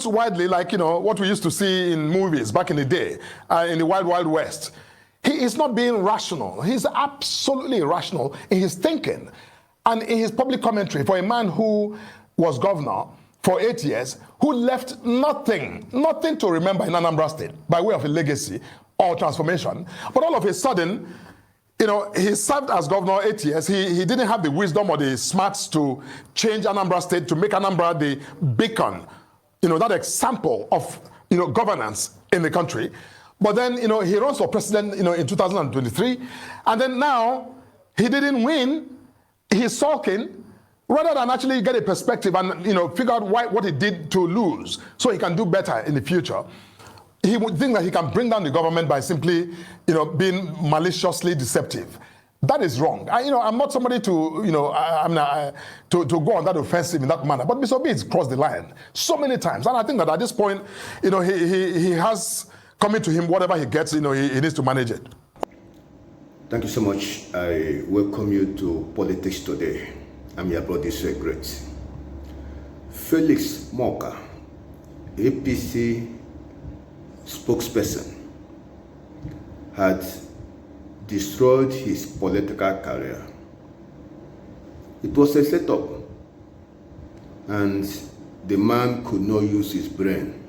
votes widely, like, what we used to see in movies back in the day, in the Wild Wild West. He is not being rational. He's absolutely irrational in his thinking and in his public commentary for a man who was governor for 8 years, who left nothing to remember in Anambra State by way of a legacy or transformation. But all of a sudden, he served as governor 8 years. He didn't have the wisdom or the smarts to change Anambra State, to make Anambra the beacon, that example of, governance in the country. But then, he runs for president, in 2023. And then now, he didn't win. He's sulking rather than actually get a perspective and, figure out what he did to lose so he can do better in the future. He would think that he can bring down the government by simply, being maliciously deceptive. That is wrong. I'm not somebody to, to go on that offensive in that manner. But Mr. Obi has crossed the line so many times. And I think that at this point, he has coming to him whatever he gets, he needs to manage it. Thank you so much. I welcome you to Politics Today. I'm your brother, Great. Felix Morka, APC spokesperson, had destroyed his political career. It was a setup, and the man could not use his brain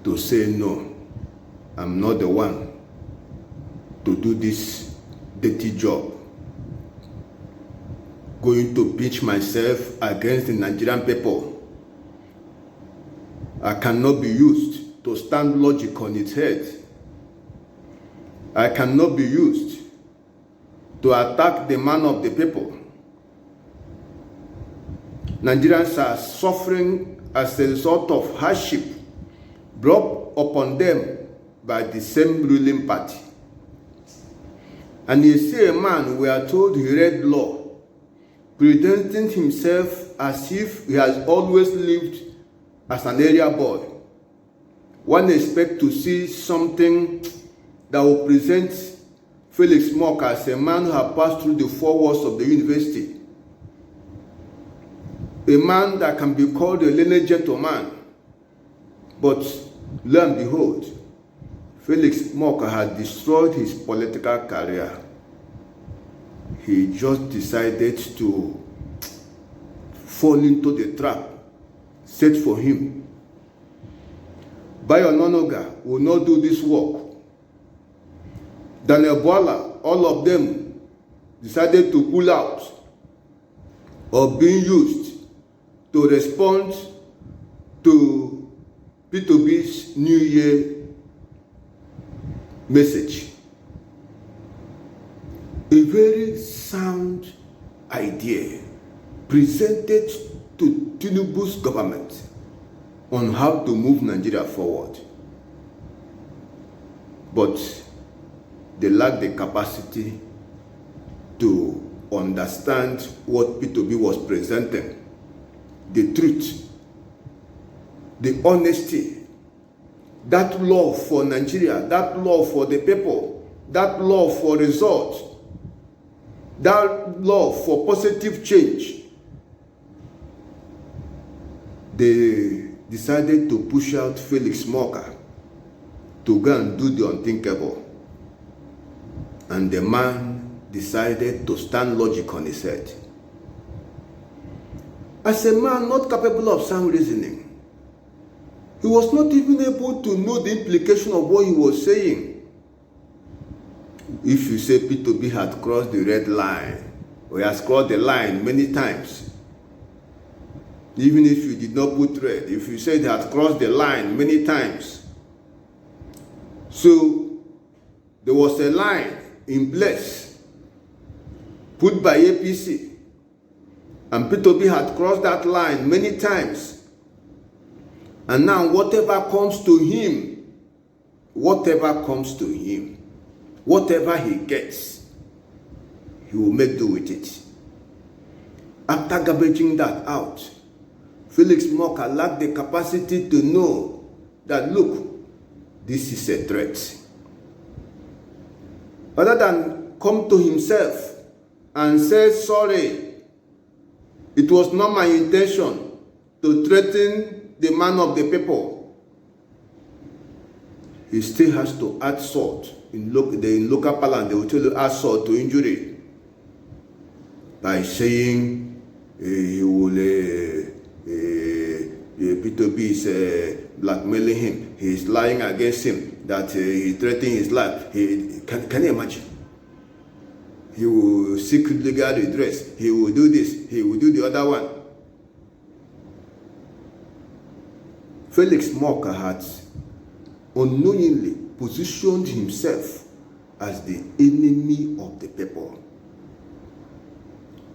to say, no, I'm not the one to do this dirty job. Going to pitch myself against the Nigerian people. I cannot be used to stand logic on its head. I cannot be used to attack the man of the people. Nigerians are suffering as a result of hardship brought upon them by the same ruling party. And you see a man, we are told he read law, presenting himself as if he has always lived as an area boy. One expects to see something that will present Felix Morka as a man who has passed through the four walls of the university. A man that can be called a learned gentleman. But lo and behold, Felix Morka had destroyed his political career. He just decided to fall into the trap set for him. Bayo Nonoga will not do this work. Daniel Boala, all of them decided to pull out or being used to respond to P2B's New Year message. A very sound idea presented to Tinubu's government on how to move Nigeria forward. But they lack the capacity to understand what P2B was presenting. The truth, the honesty, that love for Nigeria, that love for the people, that love for results, that love for positive change. They decided to push out Felix Morka to go and do the unthinkable. And the man decided to stand logic on his head. As a man not capable of sound reasoning, he was not even able to know the implication of what he was saying. If you say P2B had crossed the red line, or he has crossed the line many times, even if you did not put red, if you said he had crossed the line many times, so there was a line in place put by APC, and P2B had crossed that line many times, and now whatever comes to him, whatever he gets, he will make do with it. After garbaging that out, Felix Morka lacked the capacity to know that, look, this is a threat. Rather than come to himself and say, sorry, it was not my intention to threaten the man of the people, he still has to add salt. In local parlance, they will tell you add salt to injury by saying he will P2B is blackmailing him. He is lying against him, that he threatening his life. Can you imagine? He will seek legal redress. He will do this. He will do the other one. Felix Morka had unknowingly positioned himself as the enemy of the people.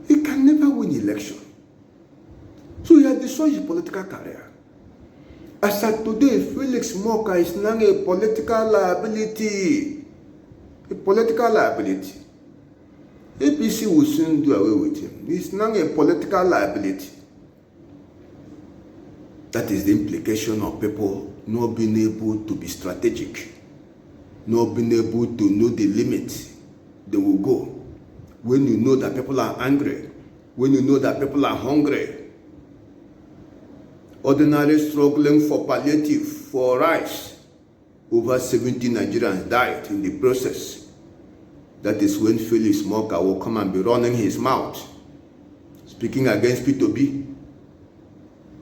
He can never win election. So he has destroyed his political career. As at today, Felix Morka is now a political liability. A political liability. APC will soon do away with him. He's now a political liability. That is the implication of people not being able to be strategic, not being able to know the limits they will go. When you know that people are angry, when you know that people are hungry, ordinary struggling for palliative, for rice, over 70 Nigerians died in the process. That is when Felix Morka will come and be running his mouth, speaking against P2B,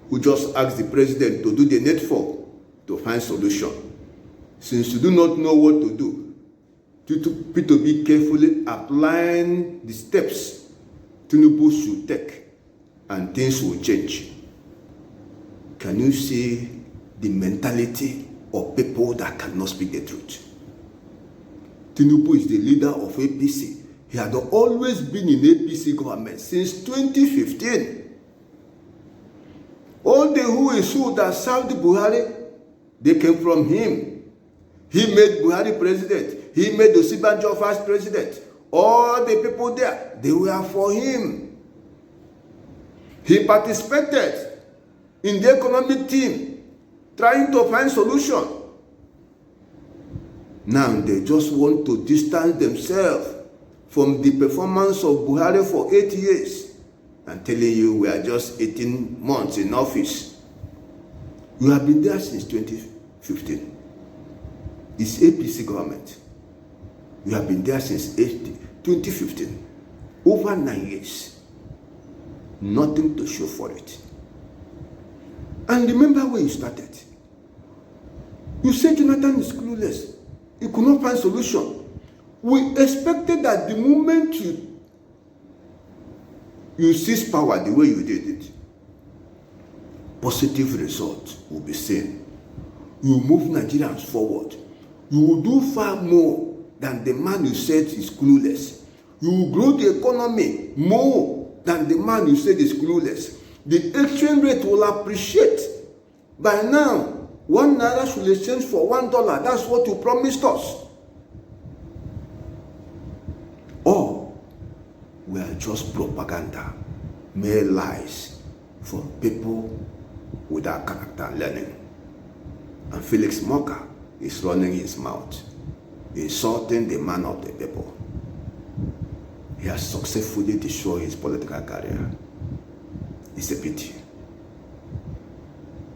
who just asked the president to do the needful to find solution. Since you do not know what to do, P2B carefully applying the steps Tinubu should take, and things will change. Can you see the mentality of people that cannot speak the truth? Tinubu is the leader of APC. He had always been in APC government since 2015. All the who that served Buhari, they came from him. He made Buhari president. He made Osibanjo vice president. All the people there, they were for him. He participated in the economic team, trying to find solution. Now they just want to distance themselves from the performance of Buhari for 8 years. I'm telling you, we are just 18 months in office. You have been there since 2015. It's APC government. You have been there since 2015. Over 9 years. Nothing to show for it. And remember where you started. You said Jonathan is clueless. He could not find solution. We expected that the moment you seize power the way you did it, positive results will be seen. You move Nigerians forward. You will do far more than the man you said is clueless. You will grow the economy more than the man you said is clueless. The exchange rate will appreciate. By now, 1 naira should exchange for $1. That's what you promised us. Or we are just propaganda, mere lies from people without character and learning. And Felix Morka is running his mouth, insulting the man of the people. He has successfully destroyed his political career. It's a pity.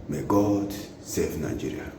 May God save Nigeria.